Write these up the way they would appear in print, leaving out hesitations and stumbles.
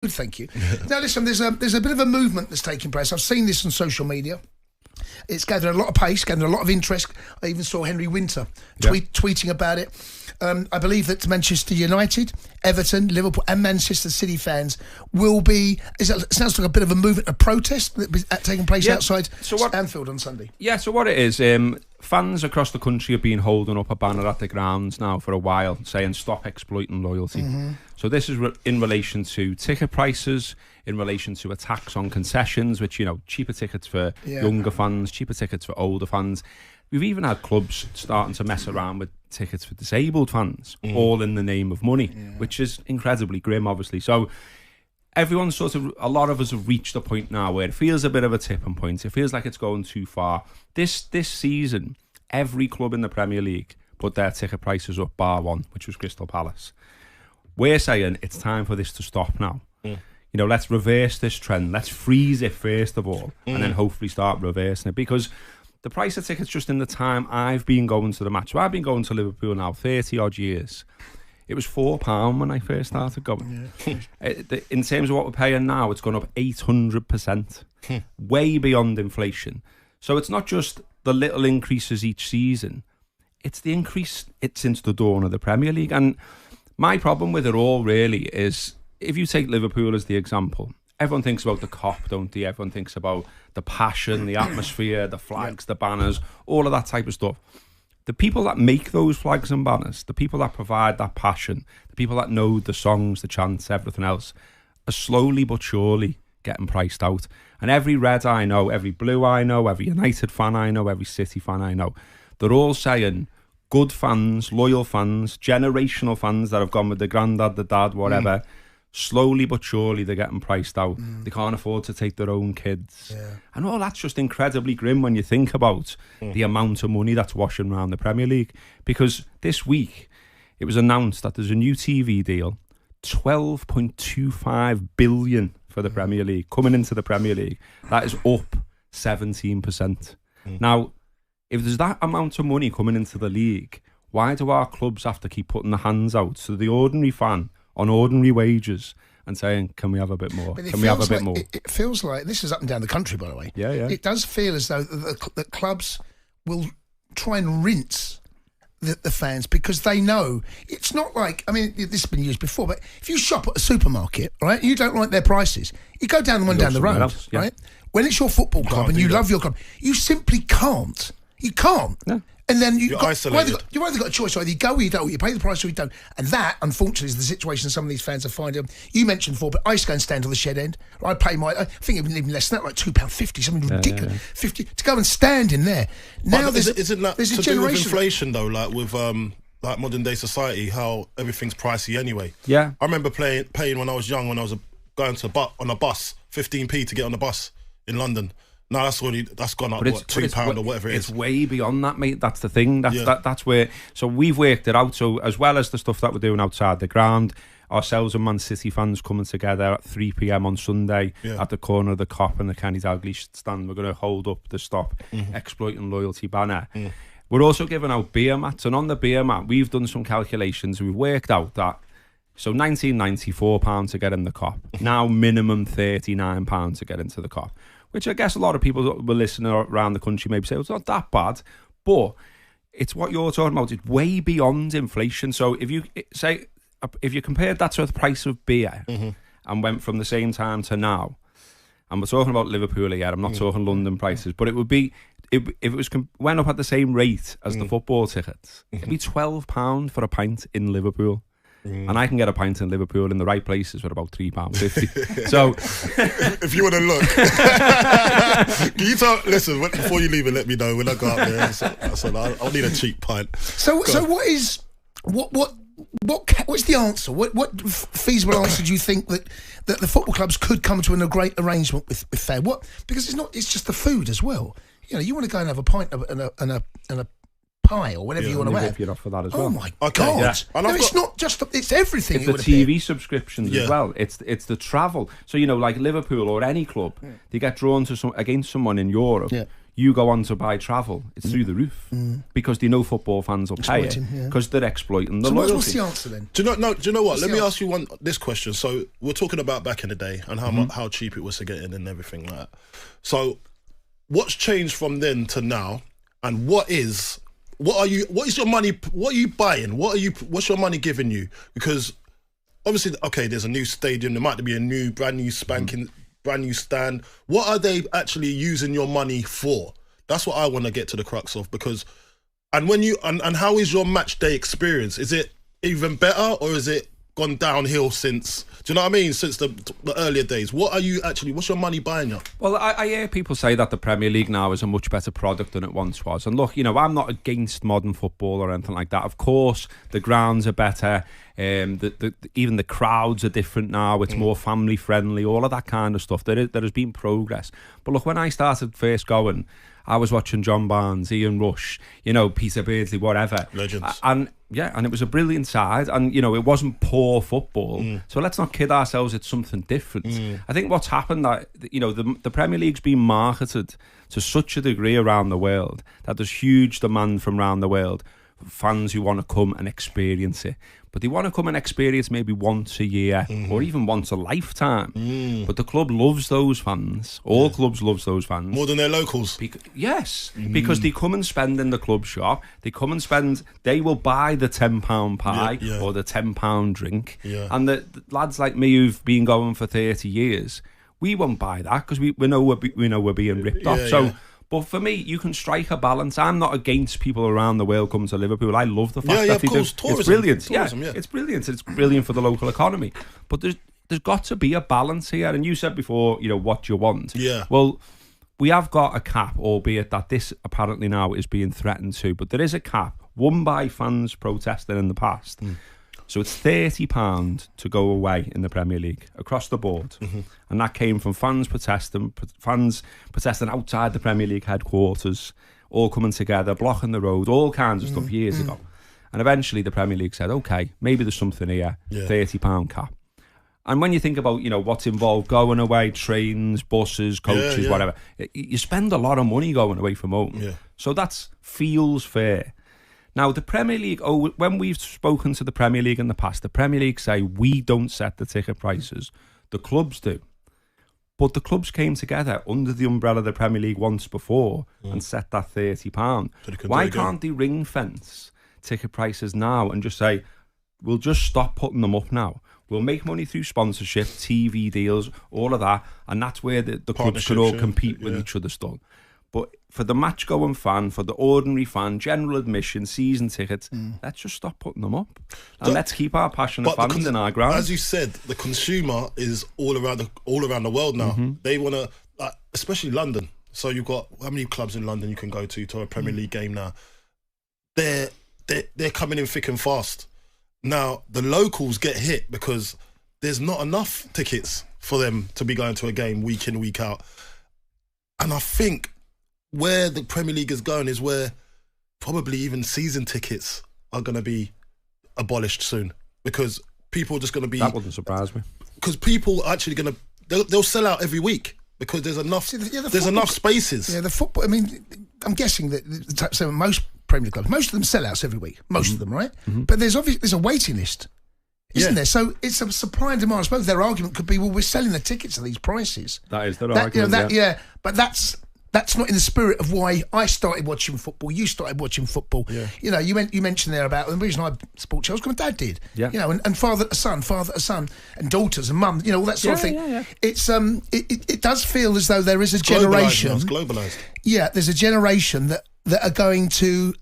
Good, thank you. Now, listen, there's a bit of a movement that's taking place. I've seen this on social media. It's gathered a lot of pace, gathered a lot of interest. I even saw Henry Winter tweeting about it. I believe that Manchester United, Everton, Liverpool and Manchester City fans will be... It sounds like a bit of a movement, a protest taking place outside Anfield on Sunday. Yeah, so what it is, fans across the country have been holding up a banner at the grounds now for a while saying stop exploiting loyalty. Mm-hmm. So this is in relation to ticket prices, in relation to a tax on concessions, which, cheaper tickets for younger fans, cheaper tickets for older fans. We've even had clubs starting to mess around with tickets for disabled fans, all in the name of money, which is incredibly grim, obviously. So everyone's a lot of us have reached a point now where it feels a bit of a tipping point. It feels like it's going too far. This season, every club in the Premier League put their ticket prices up bar one, which was Crystal Palace. We're saying it's time for this to stop now. Let's reverse this trend. Let's freeze it first of all, and then hopefully start reversing it, because the price of tickets just in the time I've been going to the match. So I've been going to Liverpool now 30 odd years. It was £4 when I first started going. In terms of what we're paying now, it's gone up 800%, way beyond inflation. So it's not just the little increases each season. It's the increase since the dawn of the Premier League. And my problem with it all really is, if you take Liverpool as the example, everyone thinks about the Kop, don't they? Everyone thinks about the passion, the atmosphere, the flags, the banners, all of that type of stuff. The people that make those flags and banners, the people that provide that passion, the people that know the songs, the chants, everything else, are slowly but surely getting priced out. And every Red I know, every Blue I know, every United fan I know, every City fan I know, they're all saying good fans, loyal fans, generational fans that have gone with the granddad, the dad, whatever, slowly but surely they're getting priced out. They can't afford to take their own kids. And all that's just incredibly grim when you think about the amount of money that's washing around the Premier League. Because this week it was announced that there's a new TV deal, 12.25 billion for the Premier League, coming into the Premier League. That is up 17%. Now, if there's that amount of money coming into the league, why do our clubs have to keep putting their hands out to the ordinary fan on ordinary wages and saying, can we have a bit more? Can we have a bit more? It feels like, this is up and down the country, by the way. Yeah. It does feel as though the clubs will try and rinse the fans, because they know it's not like, this has been used before, but if you shop at a supermarket, right, you don't like their prices, you go down the one down the road, right? When it's your football club and you love your club, you simply can't. You can't. No. And then you've either got a choice, either you go or you don't, you pay the price or you don't. And that, unfortunately, is the situation some of these fans are finding. You mentioned before, but I used to go and stand on the shed end. I pay I think even less than that, like £2.50, something ridiculous. 50 to go and stand in there. Now isn't that to do with inflation though, like with like modern day society, how everything's pricey anyway? Yeah. I remember paying when I was young, when I was going on a bus, 15p to get on the bus in London. No, that's gone up, £2 or whatever it is. It's way beyond that, mate. That's the thing. That's where... So we've worked it out. So as well as the stuff that we're doing outside the ground, ourselves and Man City fans coming together at 3 p.m. on Sunday at the corner of the Kop and the Kenny Dalglish stand. We're going to hold up the Stop Exploiting Loyalty banner. We're also giving out beer mats. And on the beer mat, we've done some calculations. We've worked out that... So £19.94 to get in the Kop. Now minimum £39 to get into the Kop. Which I guess a lot of people who were listening around the country maybe say, well, it's not that bad. But it's what you're talking about. It's way beyond inflation. So if you compared that to the price of beer and went from the same time to now, and we're talking about Liverpool again, I'm not talking London prices, but it would be, if it went up at the same rate as the football tickets, it'd be £12 for a pint in Liverpool. And I can get a pint in Liverpool in the right places for about £3.50. So, if you want to look, can you listen, before you leave it, let me know when I go out there. I said, I'll need a cheap pint. So what's the answer? What feasible answer do you think that the football clubs could come to a great arrangement with fans? Because it's just the food as well. You want to go and have a pint and a pie or whatever you want to have. You're off for that as well. Oh my God! Yeah. No, it's not just. It's everything. It's the TV subscriptions as well. It's the travel. So like Liverpool or any club, they get drawn to against someone in Europe. you go on to buy travel, it's through the roof because they know football fans will pay it because they're exploiting the loyalty. What's the answer then? Do you know what? Let me ask you this question. So we're talking about back in the day and how cheap it was to get in and everything like that. So what's changed from then to now, and what is your money? What are you buying? What's your money giving you? Because obviously, okay, there's a new stadium. There might be a brand new stand. What are they actually using your money for? That's what I want to get to the crux of. Because, and how is your match day experience? Is it even better, or is it gone downhill since? Do you know what I mean? Since the earlier days, what's your money buying you? Well, I hear people say that the Premier League now is a much better product than it once was. And look, I'm not against modern football or anything like that. Of course, the grounds are better. Even the crowds are different now. It's more family friendly, all of that kind of stuff. There has been progress. But look, when I started first going, I was watching John Barnes, Ian Rush, Peter Beardsley, whatever. Legends. And it was a brilliant side, and it wasn't poor football. So let's not kid ourselves, it's something different. I think what's happened, that the Premier League's been marketed to such a degree around the world that there's huge demand from around the world, fans who want to come and experience it. But they want to come and experience maybe once a year or even once a lifetime. But the club loves those fans. All clubs love those fans. More than their locals. Because they come and spend in the club shop. They will buy the £10 pie or the £10 drink. Yeah. And the lads like me who've been going for 30 years, we won't buy that because we know we're being ripped off. So. But for me, you can strike a balance. I'm not against people around the world coming to Liverpool. I love the fact that they do. Tourism, it's brilliant. Tourism, it's brilliant. It's brilliant for the local economy. But there's got to be a balance here. And you said before, what you want. Yeah. Well, we have got a cap, albeit that this apparently now is being threatened to. But there is a cap, won by fans protesting in the past. So it's £30 to go away in the Premier League across the board, and that came from fans protesting outside the Premier League headquarters, all coming together, blocking the road, all kinds of stuff years ago. And eventually the Premier League said, okay, maybe there's something here, £30 cap. And when you think about what's involved, going away, trains, buses, coaches, whatever, you spend a lot of money going away from home. So that feels fair. Now, the Premier League, when we've spoken to the Premier League in the past, the Premier League say we don't set the ticket prices. The clubs do. But the clubs came together under the umbrella of the Premier League once before and set that £30. Why can't they ring fence ticket prices now and just say, we'll just stop putting them up now. We'll make money through sponsorship, TV deals, all of that, and that's where the clubs can all compete with each other still. But for the match-going fan, for the ordinary fan, general admission, season tickets, let's just stop putting them up. And let's keep our passionate fans in our ground. As you said, the consumer is all around the world now. They want to, especially London. So you've got, how many clubs in London you can go to a Premier League game now? They're coming in thick and fast. Now, the locals get hit because there's not enough tickets for them to be going to a game week in, week out. And I think where the Premier League is going is where probably even season tickets are going to be abolished soon, because people are just going to be... That wouldn't surprise me. Because people are actually going to... They'll sell out every week because there's enough enough spaces. Yeah, the football... I mean, I'm guessing that most Premier League clubs, most of them sell outs every week. Most of them, right? But there's a waiting list, isn't there? So it's a supply and demand. I suppose their argument could be, well, we're selling the tickets at these prices. That is their argument, but that's not in the spirit of why I started watching football. You started watching football. Yeah. You mentioned there about the reason I support Chelsea, because my dad did. Yeah. And father to son, and daughters and mum, all that sort of thing. Yeah. It's it does feel as though there is a generation. It's globalised. Yeah, there's a generation that are going to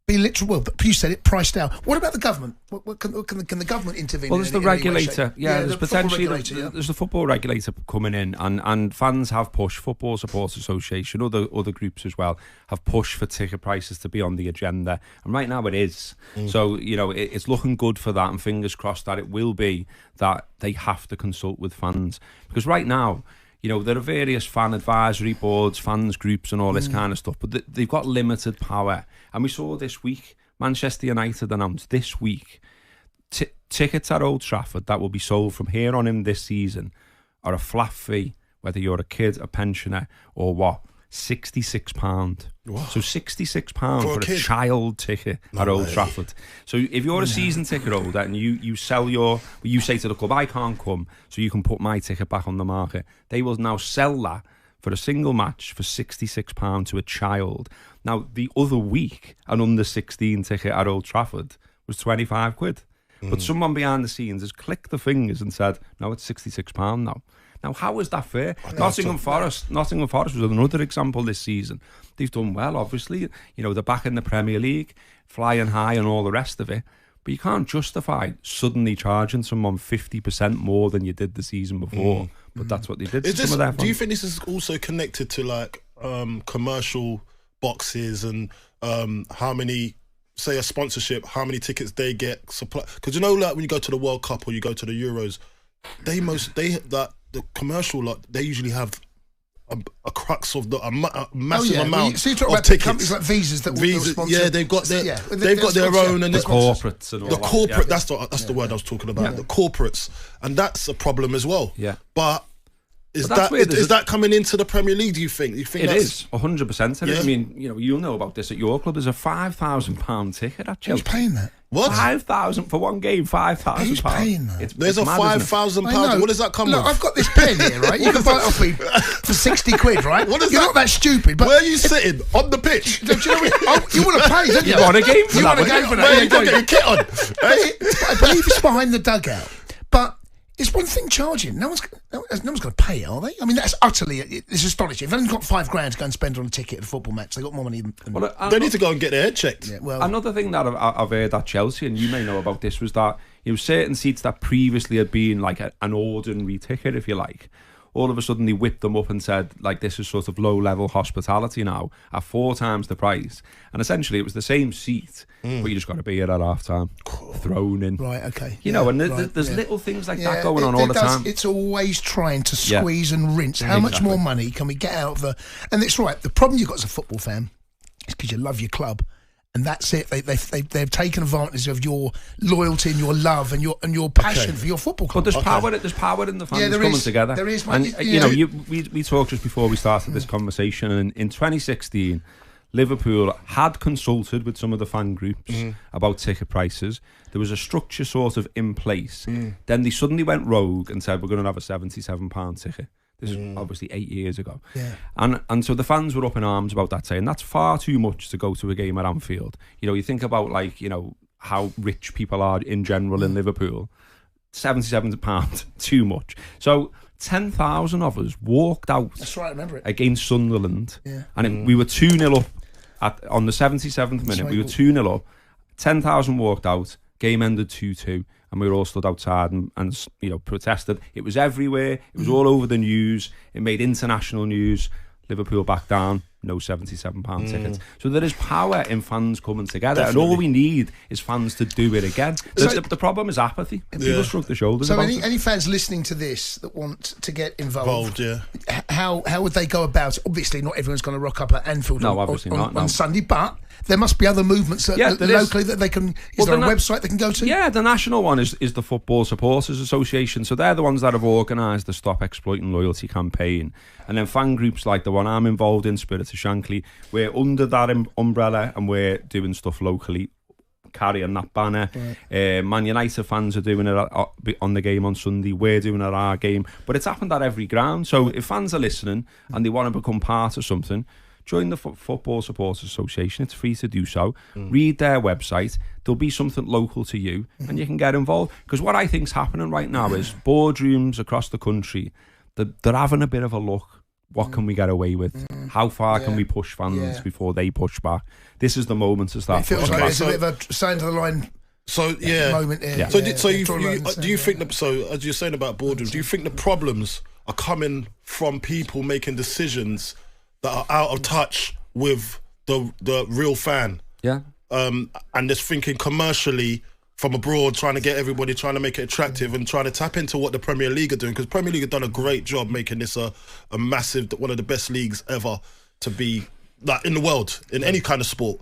be literal. Well, but you said it, priced out. What about the government? What can the government intervene? Well, there's the regulator. There's potentially there's the football regulator coming in, and fans have pushed. Football Supporters Association, other groups as well, have pushed for ticket prices to be on the agenda, and right now it is. So it's looking good for that, and fingers crossed that it will be that they have to consult with fans, because right now, there are various fan advisory boards, fans groups and all this kind of stuff, but they've got limited power. And we saw this week, Manchester United announced this week, tickets at Old Trafford that will be sold from here on in this season are a flat fee, whether you're a kid, a pensioner or what. £66. Wow. So £66 for a kid. child ticket at Old Trafford. So if you're a season ticket holder and you sell you say to the club, I can't come, so you can put my ticket back on the market, they will now sell that for a single match for £66 to a child. Now, the other week, an under-16 ticket at Old Trafford was £25. But someone behind the scenes has clicked the fingers and said, no, it's £66 now. Now, how is that fair? Nottingham Forest was another example this season. They've done well, obviously. You know, they're back in the Premier League, flying high and all the rest of it. But you can't justify suddenly charging someone 50% more than you did the season before. But that's what they did to some of their fans. Do you think this is also connected to like commercial boxes and how many, say a sponsorship, how many tickets they get supply? Because you know, like when you go to the World Cup or you go to the Euros, the commercial lot, they usually have a crux of a massive amount so you talk of about tickets. Companies like Visas that will sponsor. Yeah, they've got their own, and the corporates and all the that. corporate. That's the word I was talking about. The corporates, and that's a problem as well. Yeah, but is that coming into the Premier League? Do you think? It is 100%. Yeah. I mean, you'll know about this at your club. There's a £5,000 ticket at Chelsea. Who's paying that? What? 5,000 for one game? £5,000. Who's paying that? There's a £5,000. What does that come with? Look, I've got this pen here, right? You can buy it off me for £60, right? What is You're not that stupid. But where are you sitting? On the pitch? Do you know what? You want to pay, don't you? You want a game for you that? Want a game for that? Where you got your kit on? I believe it's behind the dugout. But it's one thing charging. No one's going to pay, are they? I mean, that's utterly. It's astonishing. If they've got £5,000 to go and spend on a ticket at a football match, they got more money than. They need to go and get their head checked. Yeah, well, another thing that I've heard at Chelsea, and you may know about this, was that certain seats that previously had been like an ordinary ticket, if you like, all of a sudden they whipped them up and said, like, this is sort of low-level hospitality now at 4 times the price. And essentially it was the same seat, but you just got to be here at half-time, thrown in. Right, okay. And there's little things like that going on all the time. It's always trying to squeeze and rinse. How much more money can we get out of the... And it's right, the problem you've got as a football fan is because you love your club. And that's it. They've taken advantage of your loyalty and your love and your passion for your football club. But there's power in the fans coming together. There is. And we talked just before we started this conversation, and in 2016, Liverpool had consulted with some of the fan groups about ticket prices. There was a structure sort of in place. Then they suddenly went rogue and said, we're going to have a £77 ticket. This was obviously 8 years ago. Yeah. And so the fans were up in arms about that, saying that's far too much to go to a game at Anfield. You think about how rich people are in general in Liverpool. £77, too much. So 10,000 of us walked out. That's right, I remember it. Against Sunderland. Yeah. And we were 2-0 up on the 77th minute. We were 2-0 up. 10,000 walked out. Game ended 2-2. And we were all stood outside and protested. It was everywhere. It was all over the news. It made international news. Liverpool back down. No £77 tickets. So there is power in fans coming together. Definitely. And all we need is fans to do it again. The problem is apathy. People shrug their shoulders about it. Any fans listening to this that want to get involved, how would they go about it? Obviously, not everyone's going to rock up at Anfield on Sunday, but there must be other movements locally that they can... Is there a website they can go to? Yeah, the national one is the Football Supporters Association. So they're the ones that have organised the Stop Exploiting Loyalty campaign. And then fan groups like the one I'm involved in, Spirit of Shankly, we're under that umbrella and we're doing stuff locally, carrying that banner. Right. Man United fans are doing it on the game on Sunday. We're doing it at our game. But it's happened at every ground. So if fans are listening and they want to become part of something, join the Football Supporters Association. It's free to do so. Read their website. There'll be something local to you and you can get involved. Because what I think's happening right now is boardrooms across the country, they're having a bit of a look. What can we get away with? How far can we push fans before they push back? This is the moment to start. It feels like there's a bit of a sign to the line. So moment here. Yeah. So do you think as you're saying about boardrooms, do you think the problems are coming from people making decisions that are out of touch with the real fan? Yeah. And just thinking commercially from abroad, trying to make it attractive and trying to tap into what the Premier League are doing, because Premier League have done a great job making this a massive, one of the best leagues ever to be like in the world, in any kind of sport,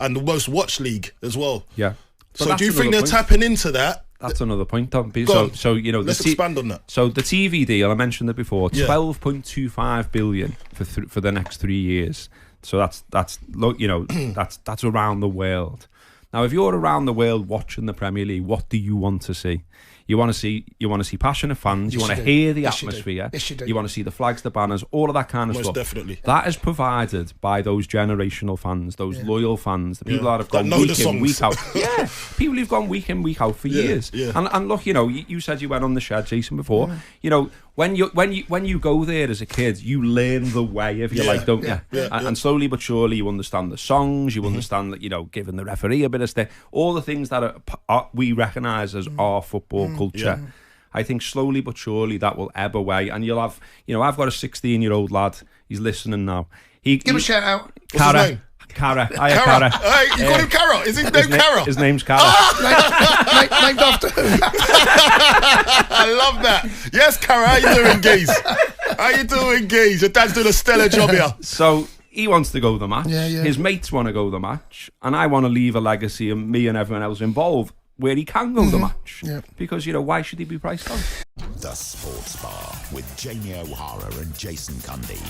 and the most watched league as well. Yeah. So do you think they're tapping into that That's another point, Tom. So you know, let's expand on that. So the TV deal, I mentioned it before, Yeah. 12.25 billion for the next 3 years. So that's you know, that's around the world. Now, if you're around the world watching the Premier League, what do you want to see? You want to see passionate fans. You want to hear the atmosphere. Yes, you do. You want to see the flags, the banners, all of that kind of Most stuff. definitely. That is provided by those generational fans, those loyal fans, the people that have gone know week the in, week songs. out. Yeah, people who've gone week in, week out for years. Yeah. And look, you know, you said you went on the Shed, Jason, before. Yeah. You know, when you go there as a kid, you learn the way, if you like, don't you? Yeah. And slowly but surely, you understand the songs. You understand that, you know, giving the referee a bit of stay, all the things that we recognise as our football culture. Yeah. I think slowly but surely that will ebb away, and you'll have, you know, I've got a 16-year-old lad. He's listening now. Give him a shout out. What's his name? Cara. Cara. Hey, you call him Cara? Is his name Cara? His name's Cara. Named after who? I love that. Yes, Cara, how you doing, geez? How you doing, geez? Your dad's doing a stellar job here. So he wants to go the match. Yeah. His mates want to go the match, and I want to leave a legacy, and me and everyone else involved, where he can go the match. Yeah. Because, you know, why should he be priced on? The Sports Bar with Jamie O'Hara and Jason Cundy.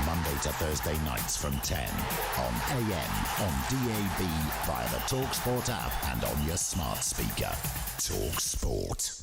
Monday to Thursday nights from 10 on AM, on DAB, via the talkSPORT app and on your smart speaker. talkSPORT.